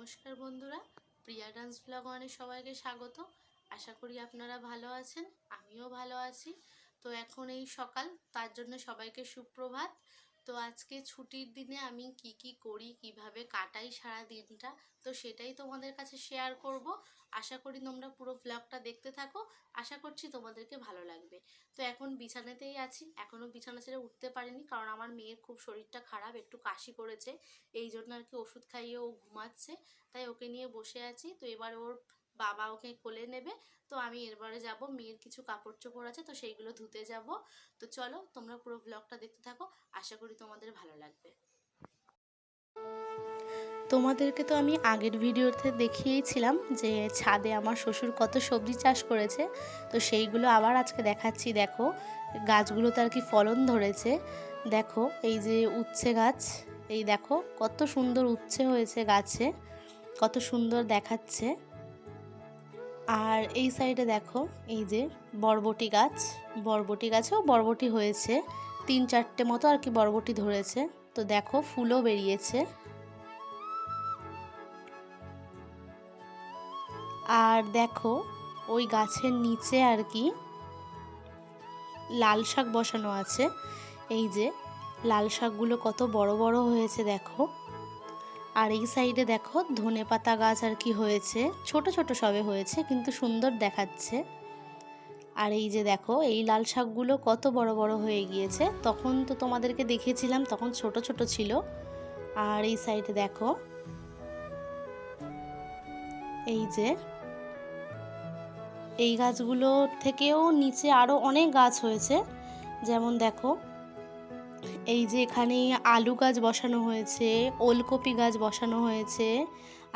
নমস্কার বন্ধুরা, প্রিয়া dance blog ওয়ানে সবাইকে স্বাগত। আশা করি আপনারা ভালো আছেন, আমিও ভালো আছি। তো এখন এই সকাল, তার জন্য সবাইকে সুপ্রভাত। তো আজকে ছুটির দিনে আমি কি করি, কিভাবে কাটাই সারা দিনটা, তো সেটাই তোমাদের কাছে শেয়ার করব। আশা করি তোমরা পুরো ব্লগটা দেখতে থাকো, আশা করছি তোমাদেরকে ভালো লাগবে। তো এখন বিছানাতেই আছি, এখনও বিছানা ছেড়ে উঠতে পারিনি, কারণ আমার মেয়ের খুব শরীরটা খারাপ, একটু কাশি করেছে, এই জন্য আর কি ওষুধ খাইয়ে ও ঘুমাচ্ছে, তাই ওকে নিয়ে বসে আছি। তো এবার ওর বাবা ওকে কোলে নেবে, তো আমি এরবারে যাব, মেয়ের কিছু কাপড় চোপড় আছে তো সেইগুলো ধুতে যাব। তো চলো তোমরা পুরো ব্লগটা দেখতে থাকো, আশা করি তোমাদের ভালো লাগবে। তোমাদেরকে তো আমি আগের ভিডিওতে দেখিয়েছিলাম যে ছাদে আমার শ্বশুর কত সবজি চাষ করেছে, তো সেইগুলো আবার আজকে দেখাচ্ছি। দেখো গাছগুলোতে আর কি ফলন ধরেছে। দেখো এই যে উচ্ছে গাছ, এই দেখো কত সুন্দর উচ্ছে হয়েছে গাছে, কত সুন্দর দেখাচ্ছে। আর এই সাইডে দেখো এই যে বরবটি গাছ, বরবটি গাছেও বরবটি হয়েছে, 3-4টে মতো আর কি বরবটি ধরেছে। তো দেখো ফুলও বেরিয়েছে। আর দেখো ওই গাছের নিচে আর কি লাল শাক বসানো আছে। এই যে লাল শাকগুলো কত বড় বড় হয়েছে দেখো। আর এই সাইডে দেখো ধনেপাতা গাছ আর কি হয়েছে, ছোট ছোট সবে হয়েছে কিন্তু সুন্দর দেখাচ্ছে। আর এই যে দেখো এই লাল শাকগুলো কত বড় বড় হয়ে গিয়েছে, তখন তো তোমাদেরকে দেখিয়েছিলাম তখন ছোট ছোট ছিল। আর এই সাইডে দেখো এই যে এই গাছগুলো থেকেও নিচে আরও অনেক গাছ হয়েছে। যেমন দেখো এই যে এখানে আলু গাছ বসানো হয়েছে, ওলকপি গাছ বসানো হয়েছে।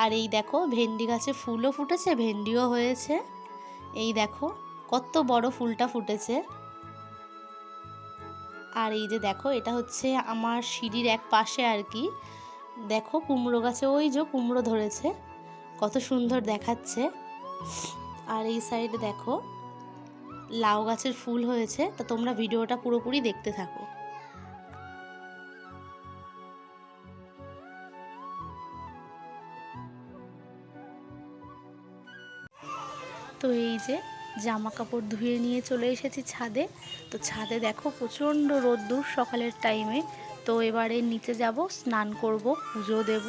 আর এই দেখো ভেন্ডি গাছে ফুলও ফুটেছে, ভেন্ডিও হয়েছে। এই দেখো কত বড় ফুলটা ফুটেছে। আর এই যে দেখো এটা হচ্ছে আমার সিঁড়ির এক পাশে আর কি, দেখো কুমড়ো গাছে ওই যে কুমড়ো ধরেছে, কত সুন্দর দেখাচ্ছে। আর এই সাইডে দেখো লাউ গাছের ফুল হয়েছে। তা তোমরা ভিডিওটা পুরোপুরি দেখতে থাকো। তো এই যে জামা কাপড় ধুয়ে নিয়ে চলে এসেছি ছাদে। তো ছাদে দেখো প্রচণ্ড রোদ্দুর সকালের টাইমে। তো এবারে নিচে যাব, স্নান করব, পুজো দেব।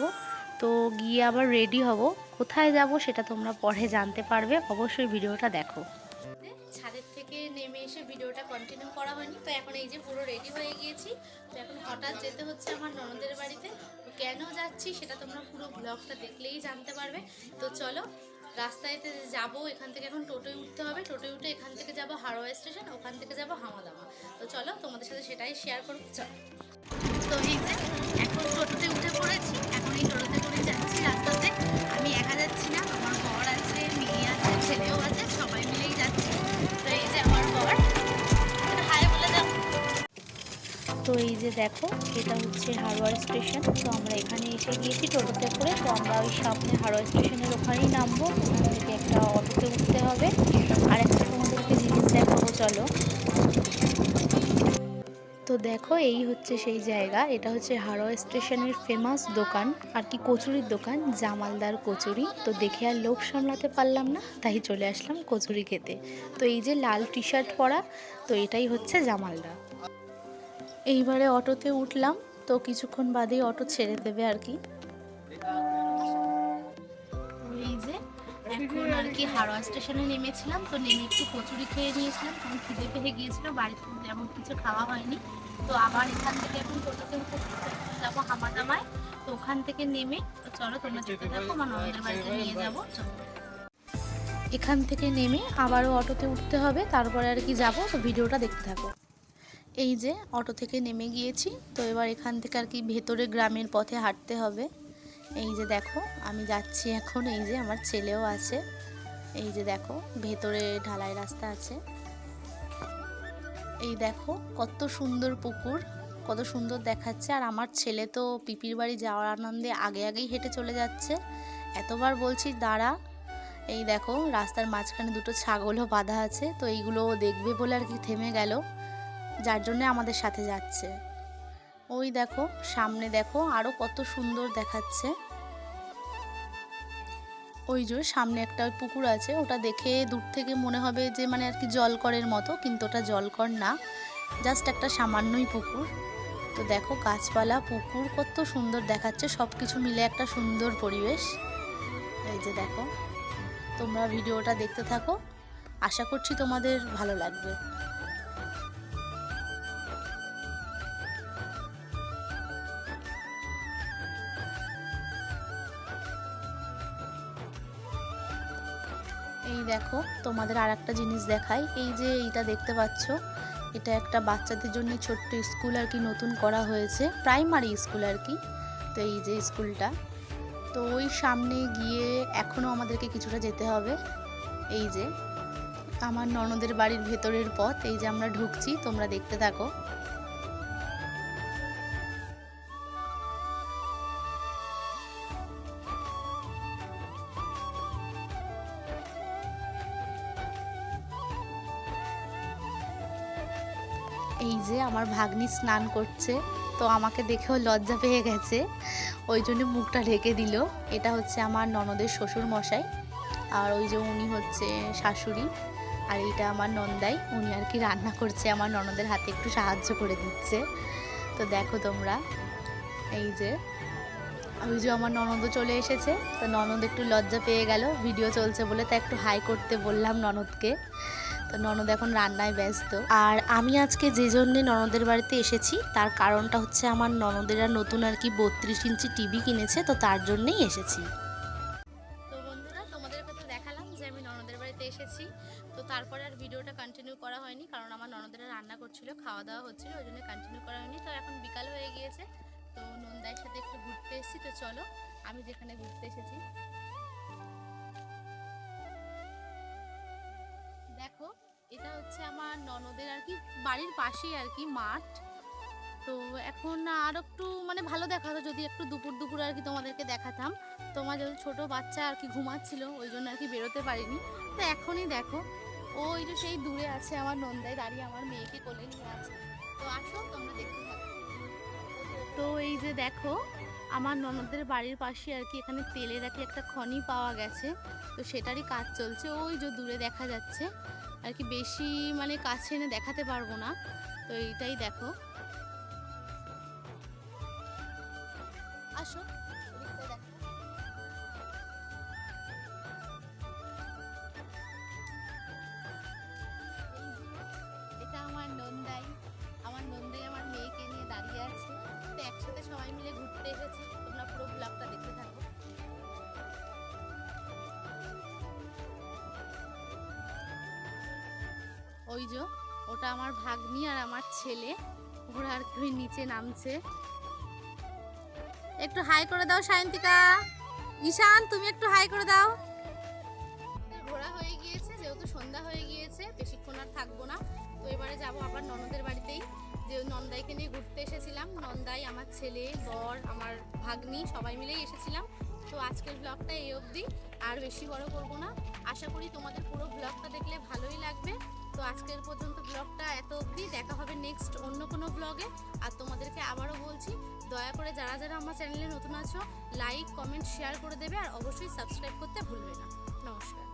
তো গিয়ে আবার রেডি হব, কোথায় যাব সেটা তোমরা পরে জানতে পারবে, অবশ্যই ভিডিওটা দেখো। ছাদের থেকে নেমে এসে ভিডিওটা কন্টিনিউ করা হয়নি, তো এখন এই যে পুরো রেডি হয়ে গিয়েছি। তো এখন হঠাৎ যেতে হচ্ছে আমার ননদের বাড়িতে। তো কেন যাচ্ছি সেটা তোমরা পুরো ব্লগটা দেখলেই জানতে পারবে। তো চলো রাস্তায়তে যাব, এখান থেকে এখন টোটোয় উঠতে হবে, টোটোয় উঠে এখান থেকে যাব হারোয়া স্টেশন, ওখান থেকে যাব হামাদামা। তো চলো তোমাদের সাথে সেটাই শেয়ার করবো, চলো। তো এই যে এখন টোটোতে উঠে পড়েছি, এখন এই টোটোতে করে যাচ্ছি রাস্তাতে। আমি একা যাচ্ছি না, আমার বর আছে, মেয়ে আছে, ছেলেও আছে, সবাই মিলেই যাচ্ছি। তো এই যে আমার বর, হাই বলে যাও। তো এই যে দেখো এটা হচ্ছে হারোয়া স্টেশন। তো আমরা এখানে এসে গিয়েছি টোটোতে করে। তো আমরা ওই সামনে হারোয়া স্টেশনের ওখানেই নামবো, ওখান থেকে একটা অটোতে উঠতে হবে। আর একটা তোমাদেরকে জিনিস দেখাবো, চলো। তো দেখো এই হচ্ছে সেই জায়গা, এটা হচ্ছে হারোয়া স্টেশনের ফেমাস দোকান আর কি, কচুরির দোকান, জামালদার কচুরি। তো দেখে আর লোভ সামলাতে পারলাম না, তাই চলে আসলাম কচুরি খেতে। তো এই যে লাল টি শার্ট পরা, তো এটাই হচ্ছে জামালদা। এইবারে অটোতে উঠলাম, তো কিছুক্ষণ বাদেই অটো ছেড়ে দেবে আর কি। এই যে এখন আর কি হারোয়া স্টেশনে নেমেছিলাম, তো নেমে একটু কচুরি খেয়ে নিয়েছিলাম, কারণ খিদে পেয়ে গিয়েছিল, বাড়িতে তেমন কিছু খাওয়া হয়নি। তো আবার এখান থেকে এখন টোটোতে উঠে যাবো হামাদামায়। তো ওখান থেকে নেমে, তো চলো তোমরা যেতে থাকো, আমার ননদের বাড়িতে নিয়ে যাবো, চলো। এখান থেকে নেমে আবারও অটোতে উঠতে হবে, তারপরে আর কি যাবো। তো ভিডিওটা দেখতে থাকো। এই যে অটো থেকে নেমে গিয়েছি, তো এবার এখান থেকে আর কি ভেতরে গ্রামের পথে হাঁটতে হবে। এই যে দেখো আমি যাচ্ছি এখন, এই যে আমার ছেলেও আছে। এই যে দেখো ভেতরে ঢালাই রাস্তা আছে। এই দেখো কত সুন্দর পুকুর, কত সুন্দর দেখাচ্ছে। আর আমার ছেলে তো পিপির বাড়ি যাওয়ার আনন্দে আগে আগেই হেঁটে চলে যাচ্ছে, এতবার বলছি দাঁড়া। এই দেখো রাস্তার মাঝখানে দুটো ছাগলও বাঁধা আছে, তো এইগুলো দেখবে বলে আর কি থেমে গেল, যার জন্য আমাদের সাথে যাচ্ছে। ওই দেখো সামনে দেখো আরো কত সুন্দর দেখাচ্ছে। ওই যে সামনে একটা পুকুর আছে, ওটা দেখে দূর থেকে মনে হবে যে মানে আর কি জলকরের মতো, কিন্তু ওটা জলকর না, জাস্ট একটা সামান্যই পুকুর। তো দেখো গাছপালা, পুকুর কত সুন্দর দেখাচ্ছে, সব কিছু মিলে একটা সুন্দর পরিবেশ। এই যে দেখো, তোমরা ভিডিওটা দেখতে থাকো, আশা করছি তোমাদের ভালো লাগবে। এই দেখো তোমাদের আর একটা জিনিস দেখাই, এই যে এইটা দেখতে পাচ্ছ, এটা একটা বাচ্চাদের জন্য ছোট্ট স্কুল আর কি নতুন করা হয়েছে, প্রাইমারি স্কুল আর কি। তো এই যে স্কুলটা, তো ওই সামনে গিয়ে এখনও আমাদেরকে কিছুটা যেতে হবে। এই যে আমার ননদের বাড়ির ভেতরের পথ, এই যে আমরা ঢুকছি, তোমরা দেখতে থাকো। এই যে আমার ভাগ্নি স্নান করছে, তো আমাকে দেখেও লজ্জা পেয়ে গেছে, ওই জন্য মুখটা ঢেকে দিল। এটা হচ্ছে আমার ননদের শ্বশুর মশাই, আর ওই যে উনি হচ্ছে শাশুড়ি, আর এইটা আমার নন্দাই, উনি আর কি রান্না করছে, আমার ননদের হাতে একটু সাহায্য করে দিচ্ছে। তো দেখো তোমরা, এই যে ওই যে আমার ননদও চলে এসেছে, তো ননদ একটু লজ্জা পেয়ে গেল, ভিডিও চলছে বলে, তা একটু হাই করতে বললাম ননদকে। তো ননদ এখন রান্নায় ব্যস্ত। আর আমি আজকে যে জন্যে ননদের বাড়িতে এসেছি তার কারণটা হচ্ছে আমার ননদেরা নতুন আর কি 32 ইঞ্চি টিভি কিনেছে, তো তার জন্যেই এসেছি। তো বন্ধুরা, তোমাদেরকে তো দেখালাম যে আমি ননদের বাড়িতে এসেছি, তো তারপরে আর ভিডিওটা কন্টিনিউ করা হয়নি, কারণ আমার ননদেরা রান্না করছিল, খাওয়া দাওয়া হচ্ছিল, ওই জন্য কন্টিনিউ করা হয়নি। তো এখন বিকাল হয়ে গিয়েছে, তো নন্দাইয়ের সাথে একটু ঘুরতে এসেছি। তো চলো, আমি যেখানে ঘুরতে এসেছি দেখো, এটা হচ্ছে আমার ননদের আর কি বাড়ির পাশেই আর কি মাঠ। তো এখন আর একটু মানে ভালো দেখাতো যদি একটু দুপুর দুপুর আর কি তোমাদেরকে দেখাতাম, তোমার যেহেতু ছোট বাচ্চা আর কি ঘুমাচ্ছিল, ওই জন্য আর কি বেরোতে পারিনি। তো এখনই দেখো, ওই যে সেই দূরে আছে আমার নন্দাই দাঁড়িয়ে, আমার মেয়েকে কোলে নিয়ে আছে। তো আসো তোমরা দেখতে থাকো। তো এই যে দেখো, আমার ননদের বাড়ির পাশে আর কি এখানে তেলের আর কি একটা খনি পাওয়া গেছে, তো সেটারই কাজ চলছে, ওই যে দূরে দেখা যাচ্ছে আর কি, বেশি মানে কাছে এনে দেখাতে পারবো না। তো এইটাই দেখো, আসো এদিকটা দেখো। এই যে এটা আমার নন্দাই, আমার নন্দাই আমার মেয়েকে নিয়ে দাঁড়িয়ে আছে, তো একসাথে সবাই মিলে ঘুরতে এসেছি, তোমরা পুরো ব্লগটা দেখতে থাকো। ওই যে ওটা আমার ভাগ্নি আর আমার ছেলে, ওরা আর কি নিচে নামছে। একটু হাই করে দাও সায়ন্তিকা, ঈশান তুমি একটু হাই করে দাও। ঘোরা হয়ে গিয়েছে, যেহেতু সন্ধ্যা হয়ে গিয়েছে, বেশিক্ষণ আর থাকবো না। তো এবারে যাবো আবার ননদের বাড়িতেই, যে নন্দাইকে নিয়ে ঘুরতে এসেছিলাম, নন্দাই, আমার ছেলে, বর, আমার ভাগ্নি, সবাই মিলেই এসেছিলাম। তো আজকের ব্লগটা এই অবধি, আর বেশি বড় করব না। আশা করি তোমাদের পুরো ব্লগটা দেখলে ভালোই লাগবে। তো আজকের পর্যন্ত ব্লগটা এত অবধি, দেখা হবে নেক্সট অন্য কোনো ব্লগে। আর তোমাদেরকে আবারও বলছি, দয়া করে যারা যারা আমার চ্যানেলে নতুন আছো, লাইক কমেন্ট শেয়ার করে দেবে, আর অবশ্যই সাবস্ক্রাইব করতে ভুলবে না। নমস্কার।